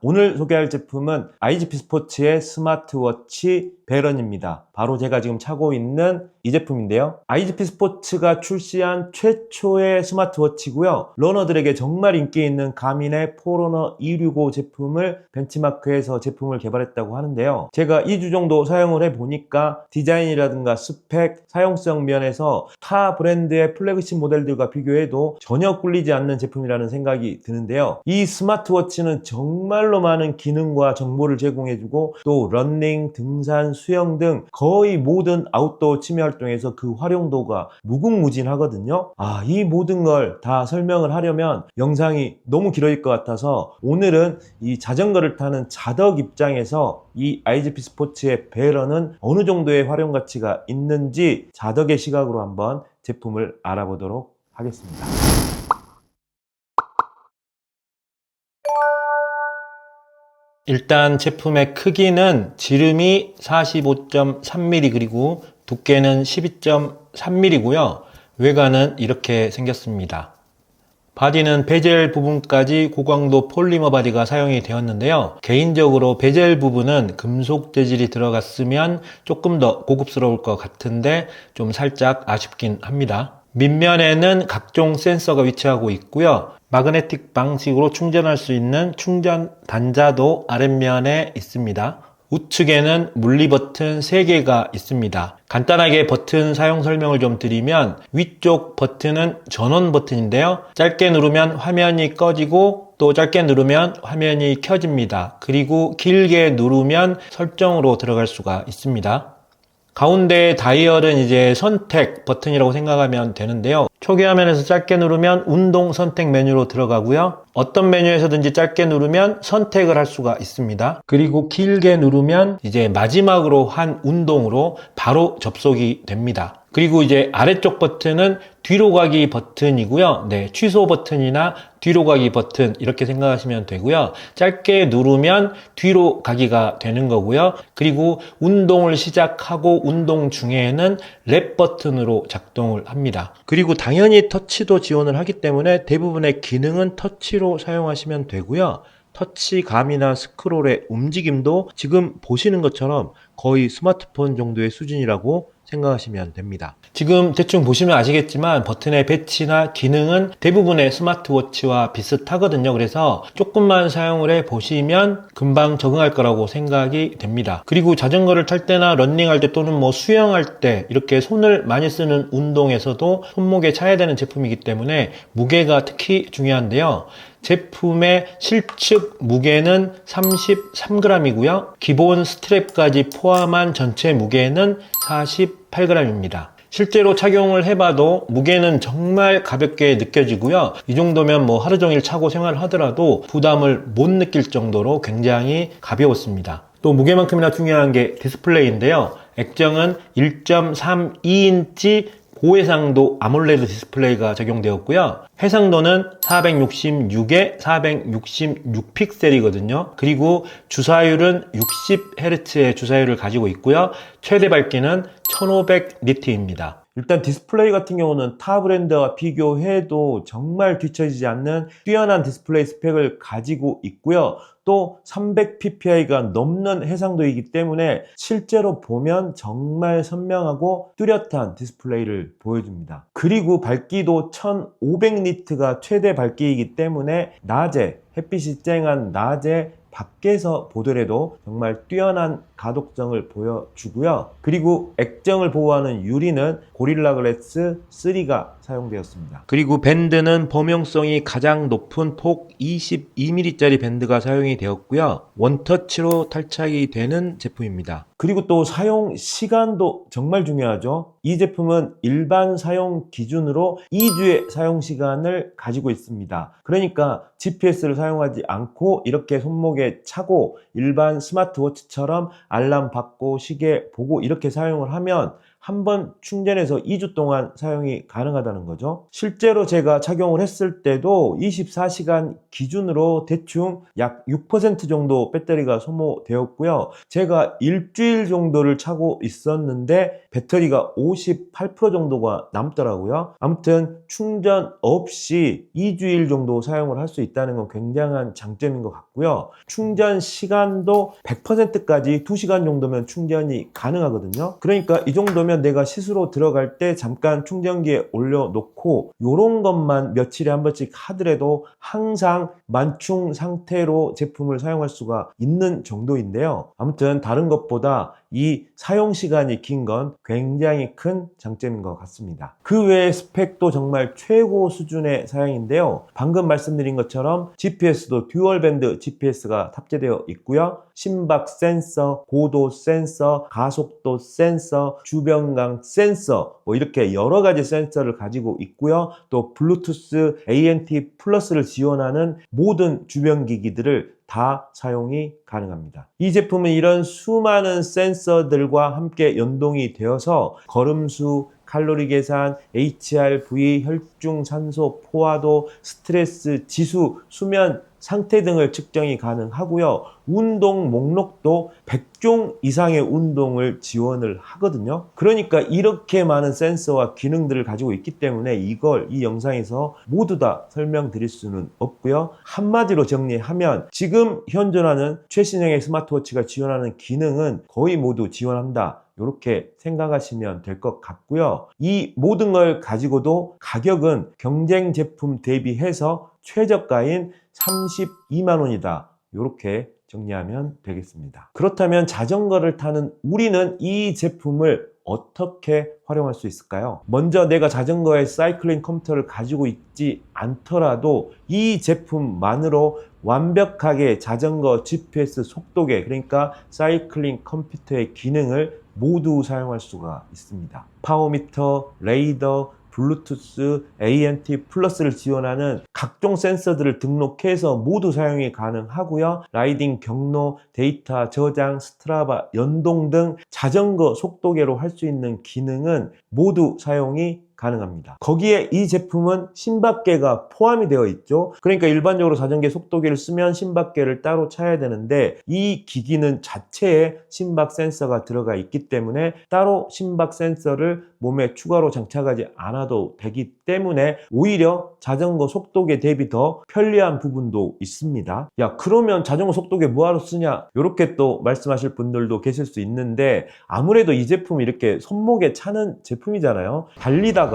오늘 소개할 제품은 IGP 스포츠의 스마트워치 베런입니다. 바로 제가 지금 차고 있는 이 제품인데요. IGP 스포츠가 출시한 최초의 스마트워치고요. 러너들에게 정말 인기 있는 가민의 포러너 265 제품을 벤치마크해서 제품을 개발했다고 하는데요. 제가 2주 정도 사용을 해보니까 디자인이라든가 스펙, 사용성 면에서 타 브랜드의 플래그십 모델들과 비교해도 전혀 꿀리지 않는 제품이라는 생각이 드는데요. 이 스마트워치는 정말로 많은 기능과 정보를 제공해주고 또 러닝, 등산, 수영 등 거의 모든 아웃도어 취미 활동에서 그 활용도가 무궁무진하거든요. 이 모든 걸 다 설명을 하려면 영상이 너무 길어질 것 같아서 오늘은 이 자전거를 타는 자덕 입장에서 이 IGP 스포츠의 베런은 어느 정도의 활용 가치가 있는지 자덕의 시각으로 한번 제품을 알아보도록 하겠습니다. 일단 제품의 크기는 지름이 45.3mm 그리고 두께는 12.3mm고요. 외관은 이렇게 생겼습니다. 바디는 베젤 부분까지 고강도 폴리머 바디가 사용이 되었는데요. 개인적으로 베젤 부분은 금속 재질이 들어갔으면 조금 더 고급스러울 것 같은데 좀 살짝 아쉽긴 합니다. 밑면에는 각종 센서가 위치하고 있고요. 마그네틱 방식으로 충전할 수 있는 충전 단자도 아랫면에 있습니다. 우측에는 물리 버튼 3개가 있습니다. 간단하게 버튼 사용 설명을 좀 드리면 위쪽 버튼은 전원 버튼인데요. 짧게 누르면 화면이 꺼지고 또 짧게 누르면 화면이 켜집니다. 그리고 길게 누르면 설정으로 들어갈 수가 있습니다. 가운데 다이얼은 이제 선택 버튼이라고 생각하면 되는데요. 초기 화면에서 짧게 누르면 운동 선택 메뉴로 들어가고요. 어떤 메뉴에서든지 짧게 누르면 선택을 할 수가 있습니다. 그리고 길게 누르면 이제 마지막으로 한 운동으로 바로 접속이 됩니다. 그리고 이제 아래쪽 버튼은 뒤로 가기 버튼이고요. 취소 버튼이나 뒤로 가기 버튼 이렇게 생각하시면 되고요. 짧게 누르면 뒤로 가기가 되는 거고요. 그리고 운동을 시작하고 운동 중에는 랩 버튼으로 작동을 합니다. 그리고 당연히 터치도 지원을 하기 때문에 대부분의 기능은 터치로 사용하시면 되고요. 터치감이나 스크롤의 움직임도 지금 보시는 것처럼 거의 스마트폰 정도의 수준이라고 생각하시면 됩니다. 지금 대충 보시면 아시겠지만 버튼의 배치나 기능은 대부분의 스마트워치와 비슷하거든요. 그래서 조금만 사용을 해 보시면 금방 적응할 거라고 생각이 됩니다. 그리고 자전거를 탈 때나 러닝할 때 또는 수영할 때 이렇게 손을 많이 쓰는 운동에서도 손목에 차야 되는 제품이기 때문에 무게가 특히 중요한데요. 제품의 실측 무게는 33g이고요. 기본 스트랩까지 포함한 전체 무게는 48g입니다. 실제로 착용을 해봐도 무게는 정말 가볍게 느껴지고요. 이 정도면 하루 종일 차고 생활을 하더라도 부담을 못 느낄 정도로 굉장히 가벼웠습니다. 또 무게만큼이나 중요한 게 디스플레이인데요. 액정은 1.32인치 고해상도 아몰레드 디스플레이가 적용되었고요. 해상도는 466에 466픽셀이거든요. 그리고 주사율은 60Hz의 주사율을 가지고 있고요. 최대 밝기는 1500니트입니다. 일단 디스플레이 같은 경우는 타 브랜드와 비교해도 정말 뒤처지지 않는 뛰어난 디스플레이 스펙을 가지고 있고요. 또 300ppi가 넘는 해상도이기 때문에 실제로 보면 정말 선명하고 뚜렷한 디스플레이를 보여줍니다. 그리고 밝기도 1500니트가 최대 밝기이기 때문에 낮에 햇빛이 쨍한 낮에 밖에서 보더라도 정말 뛰어난 가독성을 보여주고요. 그리고 액정을 보호하는 유리는 고릴라 글래스 3가 사용되었습니다. 그리고 밴드는 범용성이 가장 높은 폭 22mm짜리 밴드가 사용이 되었고요. 원터치로 탈착이 되는 제품입니다. 그리고 또 사용 시간도 정말 중요하죠. 이 제품은 일반 사용 기준으로 2주의 사용 시간을 가지고 있습니다. 그러니까 GPS를 사용하지 않고 이렇게 손목에 차고 일반 스마트워치처럼 알람 받고 시계 보고 이렇게 사용을 하면 한 번 충전해서 2주 동안 사용이 가능하다는 거죠. 실제로 제가 착용을 했을 때도 24시간 기준으로 대충 약 6% 정도 배터리가 소모되었고요. 제가 일주일 정도를 차고 있었는데 배터리가 58% 정도가 남더라고요. 아무튼 충전 없이 2주일 정도 사용을 할 수 있다는 건 굉장한 장점인 것 같고요. 충전 시간도 100%까지 2시간 정도면 충전이 가능하거든요. 그러니까 이 정도면 내가 씻으러 들어갈 때 잠깐 충전기에 올려놓고 이런 것만 며칠에 한 번씩 하더라도 항상 만충 상태로 제품을 사용할 수가 있는 정도인데요. 아무튼 다른 것보다 이 사용 시간이 긴 건 굉장히 큰 장점인 것 같습니다. 그 외의 스펙도 정말 최고 수준의 사양인데요. 방금 말씀드린 것처럼 GPS도 듀얼 밴드 GPS가 탑재되어 있고요. 심박 센서, 고도 센서, 가속도 센서, 주변광 센서 이렇게 여러 가지 센서를 가지고 있고요. 또 블루투스 ANT 플러스를 지원하는 모든 주변 기기들을 다 사용이 가능합니다. 이 제품은 이런 수많은 센서들과 함께 연동이 되어서 걸음수, 칼로리 계산, HRV, 혈중 산소 포화도, 스트레스 지수, 수면 상태 등을 측정이 가능하고요. 운동 목록도 100종 이상의 운동을 지원을 하거든요. 그러니까 이렇게 많은 센서와 기능들을 가지고 있기 때문에 이걸 이 영상에서 모두 다 설명드릴 수는 없고요. 한마디로 정리하면 지금 현존하는 최신형의 스마트워치가 지원하는 기능은 거의 모두 지원한다. 이렇게 생각하시면 될 것 같고요. 이 모든 걸 가지고도 가격은 경쟁 제품 대비해서 최저가인 32만 원이다. 이렇게 정리하면 되겠습니다. 그렇다면 자전거를 타는 우리는 이 제품을 어떻게 활용할 수 있을까요? 먼저 내가 자전거에 사이클링 컴퓨터를 가지고 있지 않더라도 이 제품만으로 완벽하게 자전거 GPS 속도계, 그러니까 사이클링 컴퓨터의 기능을 모두 사용할 수가 있습니다. 파워미터, 레이더, 블루투스, ANT 플러스를 지원하는 각종 센서들을 등록해서 모두 사용이 가능하고요. 라이딩 경로, 데이터 저장, 스트라바, 연동 등 자전거 속도계로 할 수 있는 기능은 모두 사용이 가능합니다. 거기에 이 제품은 심박계가 포함이 되어 있죠. 그러니까 일반적으로 자전거 속도계를 쓰면 심박계를 따로 차야 되는데 이 기기는 자체에 심박 센서가 들어가 있기 때문에 따로 심박 센서를 몸에 추가로 장착하지 않아도 되기 때문에 오히려 자전거 속도계 대비 더 편리한 부분도 있습니다. 야, 그러면 자전거 속도계 뭐하러 쓰냐? 이렇게 또 말씀하실 분들도 계실 수 있는데 아무래도 이 제품이 이렇게 손목에 차는 제품이잖아요. 달리다가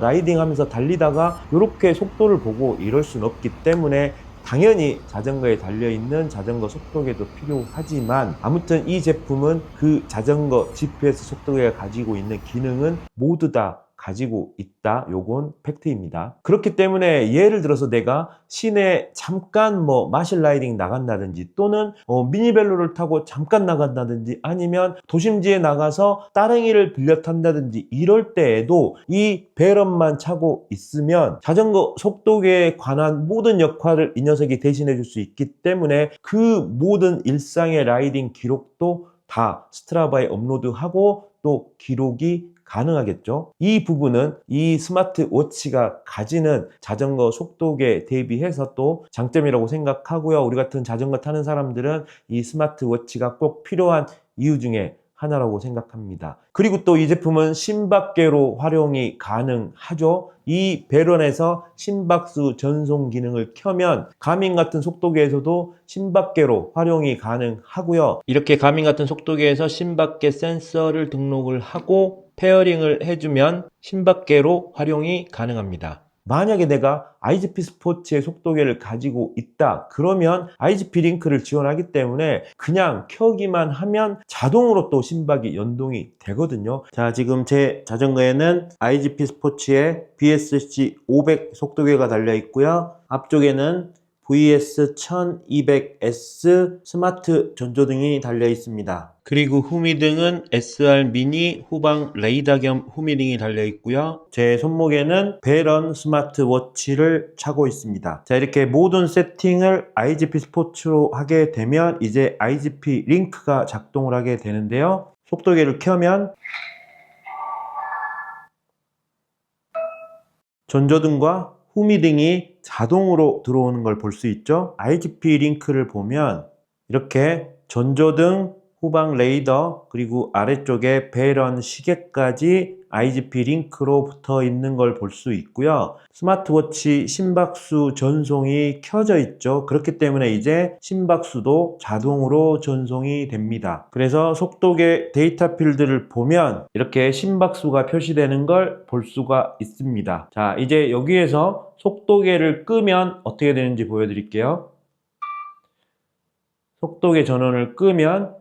라이딩 하면서 달리다가 이렇게 속도를 보고 이럴 수는 없기 때문에 당연히 자전거에 달려있는 자전거 속도계도 필요하지만 아무튼 이 제품은 그 자전거 GPS 속도계가 가지고 있는 기능은 모두 다 가지고 있다. 요건 팩트입니다. 그렇기 때문에 예를 들어서 내가 시내에 잠깐 마실 라이딩 나간다든지 또는 미니벨로를 타고 잠깐 나간다든지 아니면 도심지에 나가서 따릉이를 빌려 탄다든지 이럴 때에도 이 배럴만 차고 있으면 자전거 속도계에 관한 모든 역할을 이 녀석이 대신해 줄 수 있기 때문에 그 모든 일상의 라이딩 기록도 다 스트라바에 업로드하고 또 기록이 가능하겠죠. 이 부분은 이 스마트워치가 가지는 자전거 속도계 대비해서 또 장점이라고 생각하고요. 우리 같은 자전거 타는 사람들은 이 스마트워치가 꼭 필요한 이유 중에 하나라고 생각합니다. 그리고 또 이 제품은 심박계로 활용이 가능하죠. 이 배런에서 심박수 전송 기능을 켜면 가민 같은 속도계에서도 심박계로 활용이 가능하고요. 이렇게 가민 같은 속도계에서 심박계 센서를 등록을 하고 페어링을 해주면 심박계로 활용이 가능합니다. 만약에 내가 IGP 스포츠의 속도계를 가지고 있다 그러면 IGP 링크를 지원하기 때문에 그냥 켜기만 하면 자동으로 또 심박이 연동이 되거든요. 자, 지금 제 자전거에는 IGP 스포츠의 BSC 500 속도계가 달려 있고요. 앞쪽에는 VS1200S 스마트 전조등이 달려 있습니다. 그리고 후미등은 SR 미니 후방 레이더 겸 후미등이 달려 있고요. 제 손목에는 베런 스마트워치를 차고 있습니다. 자, 이렇게 모든 세팅을 IGP 스포츠로 하게 되면 이제 IGP 링크가 작동을 하게 되는데요. 속도계를 켜면 전조등과 후미등이 자동으로 들어오는 걸 볼 수 있죠. IGP 링크를 보면 이렇게 전조등, 후방 레이더, 그리고 아래쪽에 배런 시계까지 IGP 링크로 붙어 있는 걸 볼 수 있고요. 스마트워치 심박수 전송이 켜져 있죠. 그렇기 때문에 이제 심박수도 자동으로 전송이 됩니다. 그래서 속도계 데이터 필드를 보면 이렇게 심박수가 표시되는 걸 볼 수가 있습니다. 자, 이제 여기에서 속도계를 끄면 어떻게 되는지 보여드릴게요. 속도계 전원을 끄면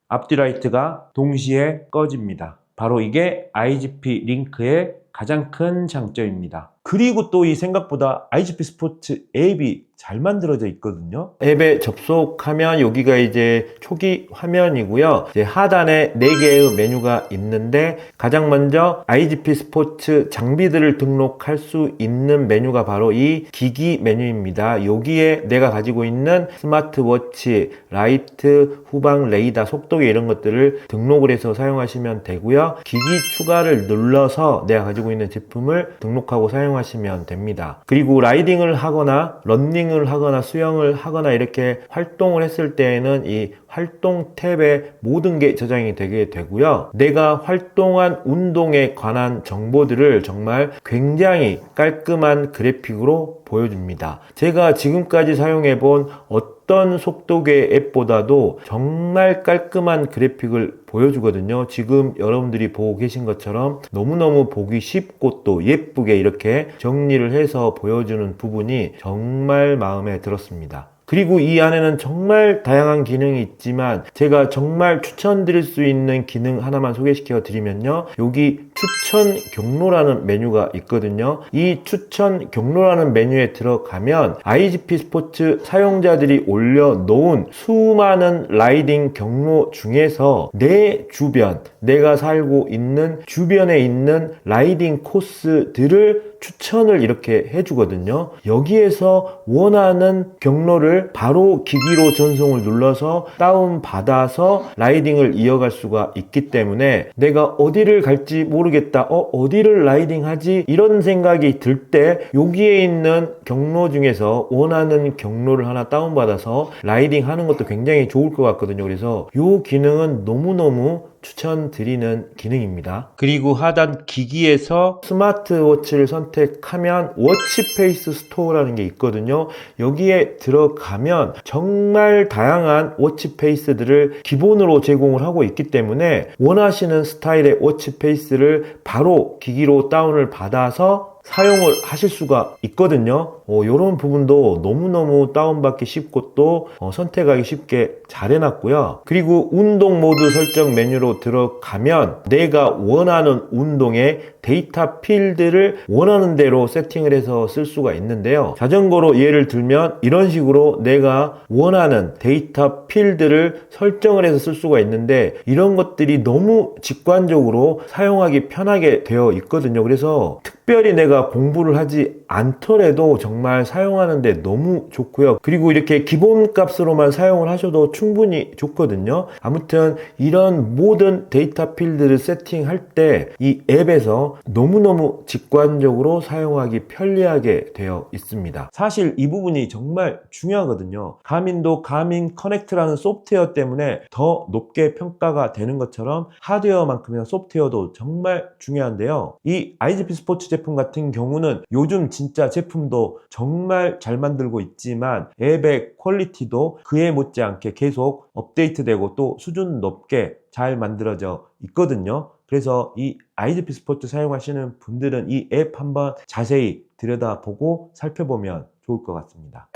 앞뒤 라이트가 동시에 꺼집니다. 바로 이게 IGP 링크의 가장 큰 장점입니다. 그리고 또 이 생각보다 IGP 스포츠 앱이 잘 만들어져 있거든요. 앱에 접속하면 여기가 이제 초기 화면이고요. 이제 하단에 4개의 메뉴가 있는데 가장 먼저 IGP 스포츠 장비들을 등록할 수 있는 메뉴가 바로 이 기기 메뉴입니다. 여기에 내가 가지고 있는 스마트워치, 라이트, 후방 레이더, 속도계 이런 것들을 등록을 해서 사용하시면 되고요. 기기 추가를 눌러서 내가 가지고 있는 제품을 등록하고 사용하시면 됩니다. 그리고 라이딩을 하거나 런닝을 하거나 수영을 하거나 이렇게 활동을 했을 때에는 이 활동 탭에 모든 게 저장이 되게 되고요. 내가 활동한 운동에 관한 정보들을 정말 굉장히 깔끔한 그래픽으로 보여줍니다. 제가 지금까지 사용해본 어떤 속도계 앱보다도 정말 깔끔한 그래픽을 보여주거든요. 지금 여러분들이 보고 계신 것처럼 너무너무 보기 쉽고 또 예쁘게 이렇게 정리를 해서 보여주는 부분이 정말 마음에 들었습니다. 그리고 이 안에는 정말 다양한 기능이 있지만 제가 정말 추천드릴 수 있는 기능 하나만 소개시켜 드리면요. 여기 추천 경로라는 메뉴가 있거든요. 이 추천 경로라는 메뉴에 들어가면 IGP 스포츠 사용자들이 올려놓은 수많은 라이딩 경로 중에서 내 주변, 내가 살고 있는 주변에 있는 라이딩 코스들을 추천을 이렇게 해주거든요. 여기에서 원하는 경로를 바로 기기로 전송을 눌러서 다운받아서 라이딩을 이어갈 수가 있기 때문에 내가 어디를 갈지 모르겠다, 어디를 라이딩하지? 이런 생각이 들 때 여기에 있는 경로 중에서 원하는 경로를 하나 다운받아서 라이딩 하는 것도 굉장히 좋을 것 같거든요. 그래서 이 기능은 너무너무 추천드리는 기능입니다. 그리고 하단 기기에서 스마트워치를 선택하면 워치페이스 스토어라는 게 있거든요. 여기에 들어가면 정말 다양한 워치페이스들을 기본으로 제공을 하고 있기 때문에 원하시는 스타일의 워치페이스를 바로 기기로 다운을 받아서 사용을 하실 수가 있거든요. 이런 부분도 너무너무 다운받기 쉽고 또 선택하기 쉽게 잘 해놨고요. 그리고 운동 모드 설정 메뉴로 들어가면 내가 원하는 운동의 데이터 필드를 원하는 대로 세팅을 해서 쓸 수가 있는데요. 자전거로 예를 들면 이런 식으로 내가 원하는 데이터 필드를 설정을 해서 쓸 수가 있는데 이런 것들이 너무 직관적으로 사용하기 편하게 되어 있거든요. 그래서 특별히 내가 공부를 하지 않더라도 정말 사용하는데 너무 좋고요. 그리고 이렇게 기본값으로만 사용을 하셔도 충분히 좋거든요. 아무튼 이런 모든 데이터 필드를 세팅할 때 이 앱에서 너무너무 직관적으로 사용하기 편리하게 되어 있습니다. 사실 이 부분이 정말 중요하거든요. 가민도 가민 커넥트라는 소프트웨어 때문에 더 높게 평가가 되는 것처럼 하드웨어만큼이나 소프트웨어도 정말 중요한데요. 이 IGP 스포츠 제품 같은 경우는 요즘 진짜 제품도 정말 잘 만들고 있지만 앱의 퀄리티도 그에 못지않게 계속 업데이트되고 또 수준 높게 잘 만들어져 있거든요. 그래서 이 IGP 스포츠 사용하시는 분들은 이 앱 한번 자세히 들여다보고 살펴보면 좋을 것 같습니다.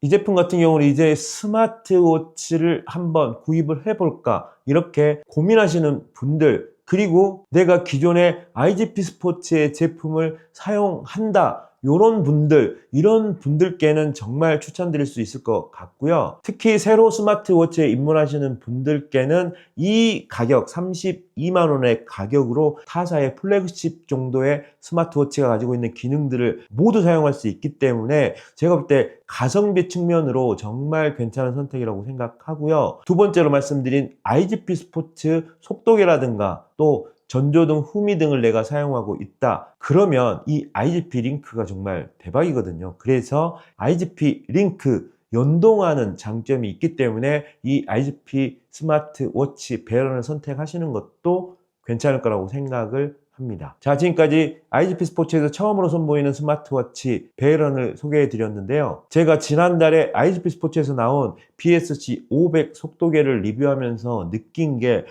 이 제품 같은 경우는 이제 스마트워치를 한번 구입을 해볼까 이렇게 고민하시는 분들, 그리고 내가 기존에 IGP 스포츠의 제품을 사용한다 이런 분들께는 정말 추천드릴 수 있을 것 같고요. 특히 새로 스마트워치에 입문하시는 분들께는 이 가격 32만 원의 가격으로 타사의 플래그십 정도의 스마트워치가 가지고 있는 기능들을 모두 사용할 수 있기 때문에 제가 볼 때 가성비 측면으로 정말 괜찮은 선택이라고 생각하고요. 두 번째로 말씀드린 IGP 스포츠 속도계라든가 또 전조등, 후미등을 내가 사용하고 있다. 그러면 이 IGP 링크가 정말 대박이거든요. 그래서 IGP 링크 연동하는 장점이 있기 때문에 이 IGP 스마트워치 배럴을 선택하시는 것도 괜찮을 거라고 생각을 합니다. 자, 지금까지 IGP 스포츠에서 처음으로 선보이는 스마트워치 베이런을 소개해 드렸는데요. 제가 지난달에 IGP 스포츠에서 나온 BSC 500 속도계를 리뷰하면서 느낀 게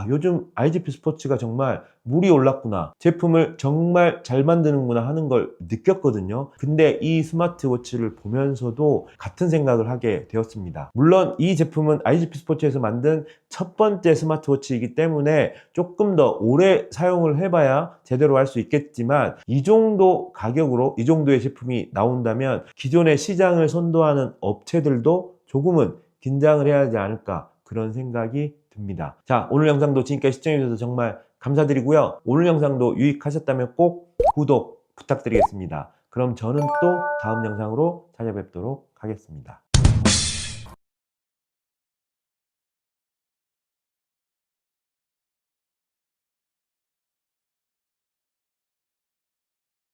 요즘 IGP 스포츠가 정말 물이 올랐구나. 제품을 정말 잘 만드는구나 하는 걸 느꼈거든요. 근데 이 스마트워치를 보면서도 같은 생각을 하게 되었습니다. 물론 이 제품은 IGP 스포츠에서 만든 첫 번째 스마트워치이기 때문에 조금 더 오래 사용을 해봐야 제대로 할 수 있겠지만 이 정도 가격으로 이 정도의 제품이 나온다면 기존의 시장을 선도하는 업체들도 조금은 긴장을 해야 하지 않을까 그런 생각이 듭니다. 자, 오늘 영상도 지금까지 시청해주셔서 정말 감사드리고요. 오늘 영상도 유익하셨다면 꼭 구독 부탁드리겠습니다. 그럼 저는 또 다음 영상으로 찾아뵙도록 하겠습니다.